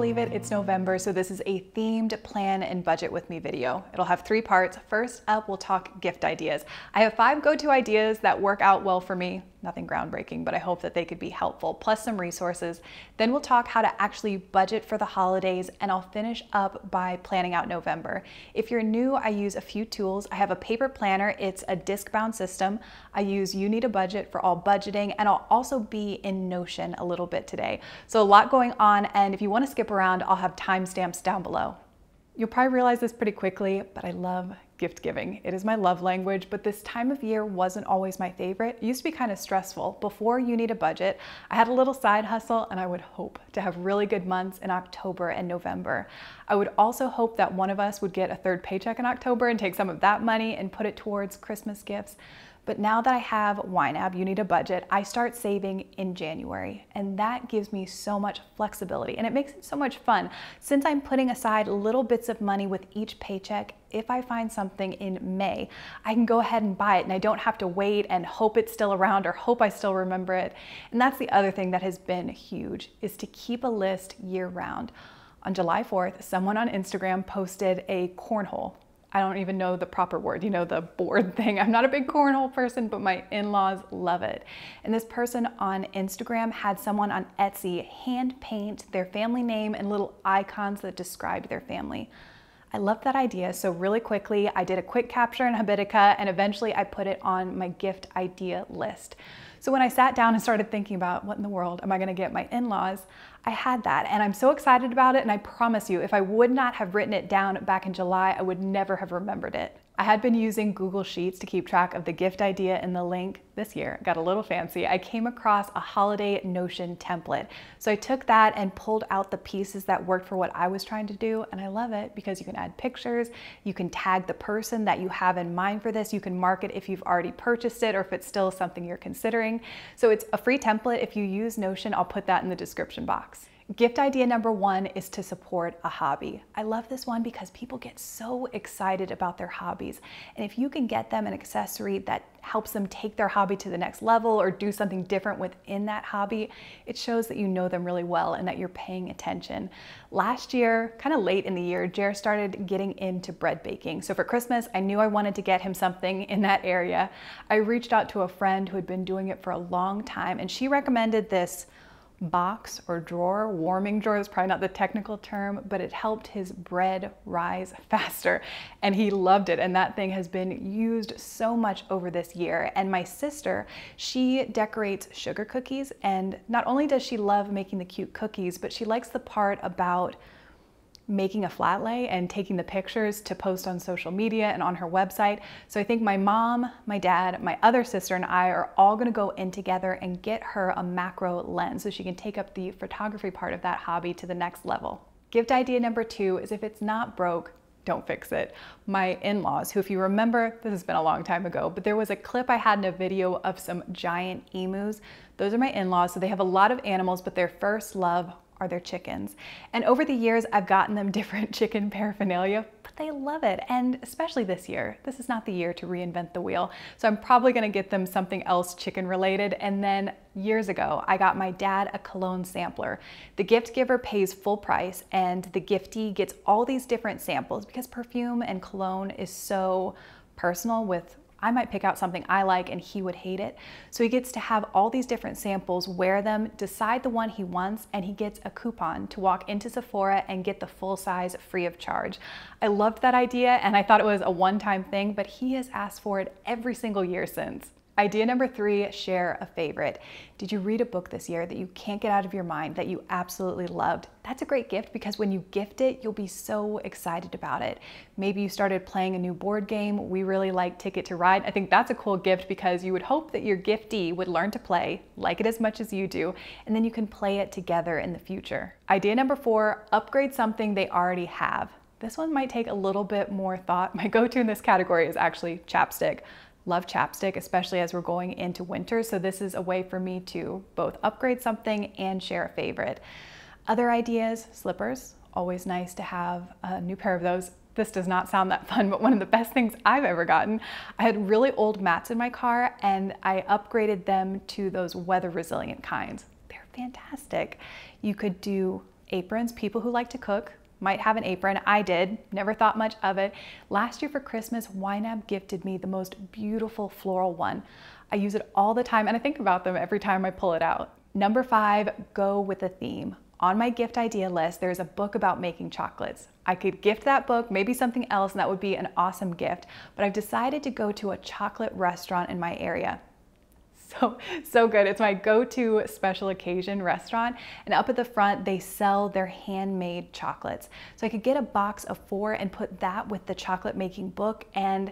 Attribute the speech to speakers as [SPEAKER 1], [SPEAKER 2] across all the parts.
[SPEAKER 1] believe it? It's November, so this is a themed plan and budget with me video. It'll have 3 parts. First up, we'll talk gift ideas. I have 5 go-to ideas that work out well for me. Nothing groundbreaking, but I hope that they could be helpful, plus some resources. Then we'll talk how to actually budget for the holidays, and I'll finish up by planning out November. If you're new, I use a few tools. I have a paper planner. It's a disc-bound system. I use YNAB for all budgeting, and I'll also be in Notion a little bit today. So a lot going on, and if you want to skip around, I'll have timestamps down below. You'll probably realize this pretty quickly, but I love gift giving. It is my love language, but this time of year wasn't always my favorite. It used to be kind of stressful. Before YNAB, I had a little side hustle, and I would hope to have really good months in October and November. I would also hope that one of us would get a 3rd paycheck in October and take some of that money and put it towards Christmas gifts. But now that I have YNAB, I start saving in January, and that gives me so much flexibility, and it makes it so much fun. Since I'm putting aside little bits of money with each paycheck, if I find something in May, I can go ahead and buy it, and I don't have to wait and hope it's still around or hope I still remember it. And that's the other thing that has been huge, is to keep a list year-round. On July 4th, someone on Instagram posted a cornhole. I don't even know the proper word, you know, the board thing. I'm not a big cornhole person, but my in-laws love it. And this person on Instagram had someone on Etsy hand paint their family name and little icons that described their family. I love that idea, so really quickly, I did a quick capture in Habitica, and eventually I put it on my gift idea list. So when I sat down and started thinking about what in the world am I gonna get my in-laws, I had that, and I'm so excited about it, and I promise you, if I would not have written it down back in July, I would never have remembered it. I had been using Google Sheets to keep track of the gift idea and the link. This year, got a little fancy. I came across a holiday Notion template. So I took that and pulled out the pieces that worked for what I was trying to do, and I love it because you can add pictures, you can tag the person that you have in mind for this, you can mark it if you've already purchased it or if it's still something you're considering. So it's a free template. If you use Notion, I'll put that in the description box. Gift idea number 1 is to support a hobby. I love this one because people get so excited about their hobbies. And if you can get them an accessory that helps them take their hobby to the next level or do something different within that hobby, it shows that you know them really well and that you're paying attention. Last year, kind of late in the year, Jer started getting into bread baking. So for Christmas, I knew I wanted to get him something in that area. I reached out to a friend who had been doing it for a long time, and she recommended this box or drawer. Warming drawer is probably not the technical term, but it helped his bread rise faster, and he loved it, and that thing has been used so much over this year. And my sister, she decorates sugar cookies, and not only does she love making the cute cookies, but she likes the part about making a flat lay and taking the pictures to post on social media and on her website. So I think my mom, my dad, my other sister, and I are all gonna go in together and get her a macro lens so she can take up the photography part of that hobby to the next level. Gift idea number 2 is, if it's not broke, don't fix it. My in-laws, who, if you remember, this has been a long time ago, but there was a clip I had in a video of some giant emus. Those are my in-laws, so they have a lot of animals, but their first love are their chickens. And over the years, I've gotten them different chicken paraphernalia, but they love it. And especially this year, this is not the year to reinvent the wheel. So I'm probably gonna get them something else chicken related. And then years ago, I got my dad a cologne sampler. The gift giver pays full price, and the giftee gets all these different samples, because perfume and cologne is so personal. With I might pick out something I like and he would hate it. So he gets to have all these different samples, wear them, decide the one he wants, and he gets a coupon to walk into Sephora and get the full size free of charge. I loved that idea, and I thought it was a one-time thing, but he has asked for it every single year since. Idea number 3, share a favorite. Did you read a book this year that you can't get out of your mind that you absolutely loved? That's a great gift, because when you gift it, you'll be so excited about it. Maybe you started playing a new board game. We really like Ticket to Ride. I think that's a cool gift, because you would hope that your giftee would learn to play, like it as much as you do, and then you can play it together in the future. Idea number 4, upgrade something they already have. This one might take a little bit more thought. My go-to in this category is actually chapstick. Love chapstick, especially as we're going into winter. So this is a way for me to both upgrade something and share a favorite. Other ideas, slippers. Always nice to have a new pair of those. This does not sound that fun, but one of the best things I've ever gotten, I had really old mats in my car, and I upgraded them to those weather resilient kinds. They're fantastic. You could do Aprons, people who like to cook might have an apron. I did, never thought much of it. Last year for Christmas, YNAB gifted me the most beautiful floral one. I use it all the time and I think about them every time I pull it out. Number 5, go with a theme. On my gift idea list, there's a book about making chocolates. I could gift that book, maybe something else, and that would be an awesome gift, but I've decided to go to a chocolate restaurant in my area. So good. It's my go-to special occasion restaurant, and up at the front they sell their handmade chocolates. So I could get a box of 4 and put that with the chocolate making book, and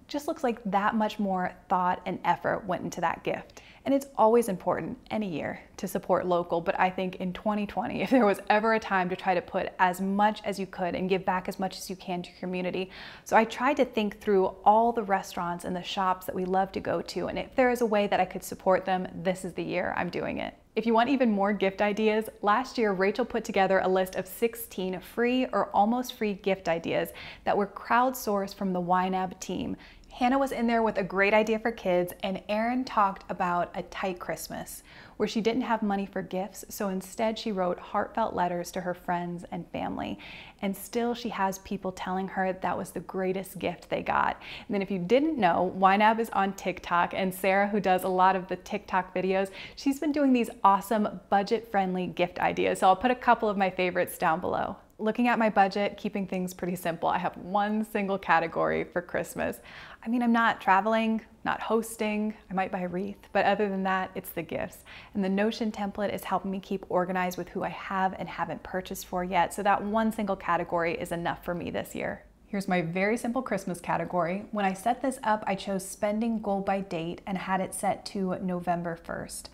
[SPEAKER 1] just looks like that much more thought and effort went into that gift. And it's always important any year to support local, but I think in 2020, if there was ever a time to try to put as much as you could and give back as much as you can to your community. So I tried to think through all the restaurants and the shops that we love to go to, and if there is a way that I could support them, this is the year I'm doing it. If you want even more gift ideas, last year Rachel put together a list of 16 free or almost free gift ideas that were crowdsourced from the YNAB team. Hannah was in there with a great idea for kids, and Erin talked about a tight Christmas, where she didn't have money for gifts, so instead she wrote heartfelt letters to her friends and family. And still she has people telling her that was the greatest gift they got. And then if you didn't know, YNAB is on TikTok, and Sarah, who does a lot of the TikTok videos, she's been doing these awesome budget-friendly gift ideas. So I'll put a couple of my favorites down below. Looking at my budget, keeping things pretty simple, I have one single category for Christmas. I mean, I'm not traveling, not hosting, I might buy a wreath, but other than that, it's the gifts. And the Notion template is helping me keep organized with who I have and haven't purchased for yet, so that one single category is enough for me this year. Here's my very simple Christmas category. When I set this up, I chose spending goal by date and had it set to November 1st.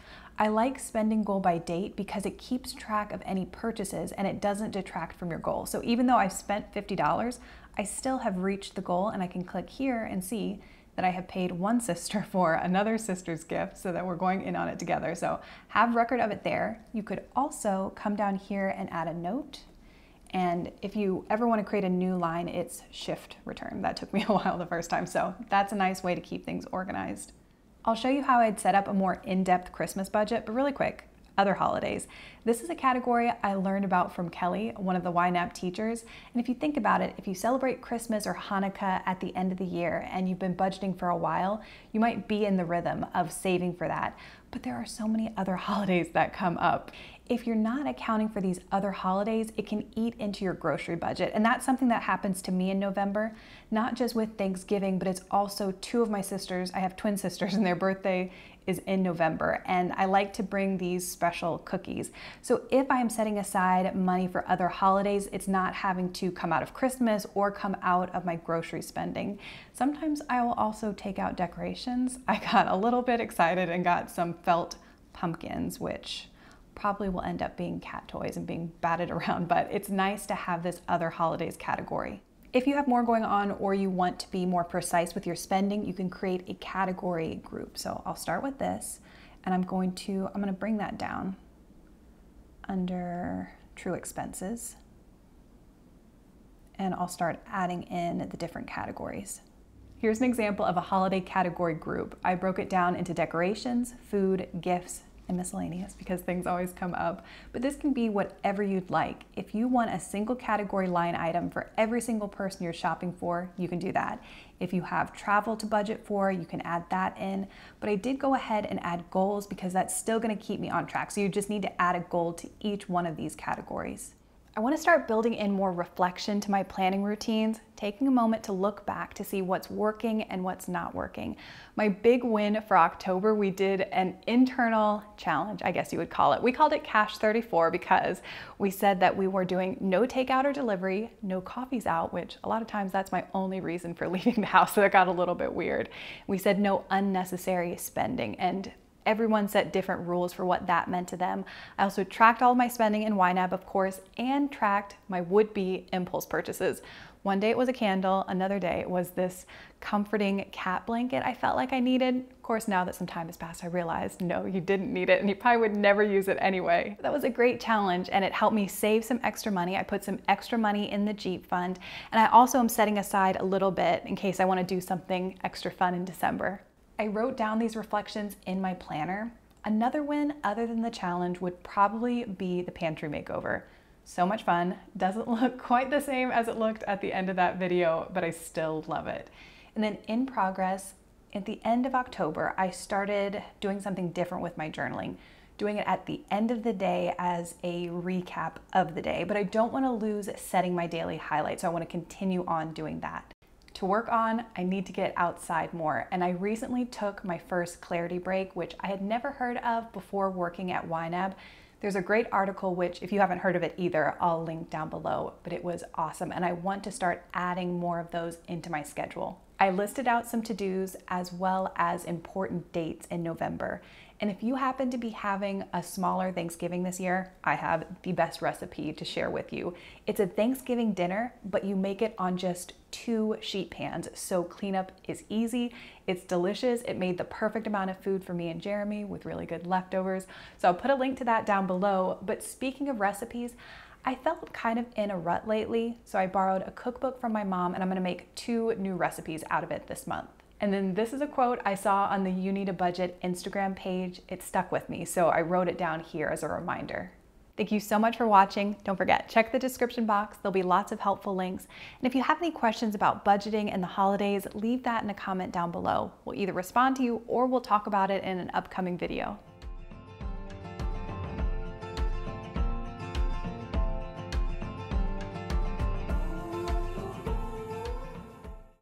[SPEAKER 1] I like spending goal by date because it keeps track of any purchases and it doesn't detract from your goal. So even though I've spent $50, I still have reached the goal, and I can click here and see that I have paid one sister for another sister's gift, so that we're going in on it together. So have record of it there. You could also come down here and add a note. And if you ever want to create a new line, it's shift return. That took me a while the first time, so that's a nice way to keep things organized. I'll show you how I'd set up a more in-depth Christmas budget, but really quick, other holidays. This is a category I learned about from Kelly, one of the YNAB teachers. And if you think about it, if you celebrate Christmas or Hanukkah at the end of the year and you've been budgeting for a while, you might be in the rhythm of saving for that. But there are so many other holidays that come up. If you're not accounting for these other holidays, it can eat into your grocery budget. And that's something that happens to me in November, not just with Thanksgiving, but it's also 2 of my sisters. I have twin sisters and their birthday is in November, and I like to bring these special cookies. So if I am setting aside money for other holidays, it's not having to come out of Christmas or come out of my grocery spending. Sometimes I will also take out decorations. I got a little bit excited and got some felt pumpkins, which probably will end up being cat toys and being batted around, but it's nice to have this other holidays category. If you have more going on or you want to be more precise with your spending, you can create a category group. So I'll start with this, and I'm going to bring that down under true expenses, and I'll start adding in the different categories. Here's an example of a holiday category group. I broke it down into decorations, food, gifts, and miscellaneous, because things always come up, but this can be whatever you'd like. If you want a single category line item for every single person you're shopping for, you can do that. If you have travel to budget for, you can add that in, but I did go ahead and add goals because that's still going to keep me on track. So you just need to add a goal to each one of these categories. I want to start building in more reflection to my planning routines, taking a moment to look back to see what's working and what's not working. My big win for October, we did an internal challenge, I guess you would call it. We called it Cash 34 because we said that we were doing no takeout or delivery, no coffees out, which a lot of times that's my only reason for leaving the house, so that got a little bit weird. We said no unnecessary spending, and everyone set different rules for what that meant to them. I also tracked all of my spending in YNAB, of course, and tracked my would-be impulse purchases. One day it was a candle, another day it was this comforting cat blanket I felt like I needed. Of course, now that some time has passed, I realized, no, you didn't need it, and you probably would never use it anyway. That was a great challenge, and it helped me save some extra money. I put some extra money in the Jeep fund, and I also am setting aside a little bit in case I want to do something extra fun in December. I wrote down these reflections in my planner. Another win other than the challenge would probably be the Pantry Makeover. So much fun. Doesn't look quite the same as it looked at the end of that video, but I still love it. And then in progress, at the end of October, I started doing something different with my journaling, doing it at the end of the day as a recap of the day, but I don't want to lose setting my daily highlights, so I want to continue on doing that. To work on, I need to get outside more, and I recently took my first clarity break, which I had never heard of before working at YNAB. There's a great article, which if you haven't heard of it either, I'll link down below, but it was awesome, and I want to start adding more of those into my schedule. I listed out some to-dos as well as important dates in November. And if you happen to be having a smaller Thanksgiving this year, I have the best recipe to share with you. It's a Thanksgiving dinner, but you make it on just 2 sheet pans. So cleanup is easy, it's delicious. It made the perfect amount of food for me and Jeremy with really good leftovers. So I'll put a link to that down below. But speaking of recipes, I felt kind of in a rut lately, so I borrowed a cookbook from my mom and I'm gonna make 2 new recipes out of it this month. And then this is a quote I saw on the You Need a Budget Instagram page. It stuck with me, so I wrote it down here as a reminder. Thank you so much for watching. Don't forget, check the description box. There'll be lots of helpful links. And if you have any questions about budgeting and the holidays, leave that in a comment down below. We'll either respond to you or we'll talk about it in an upcoming video.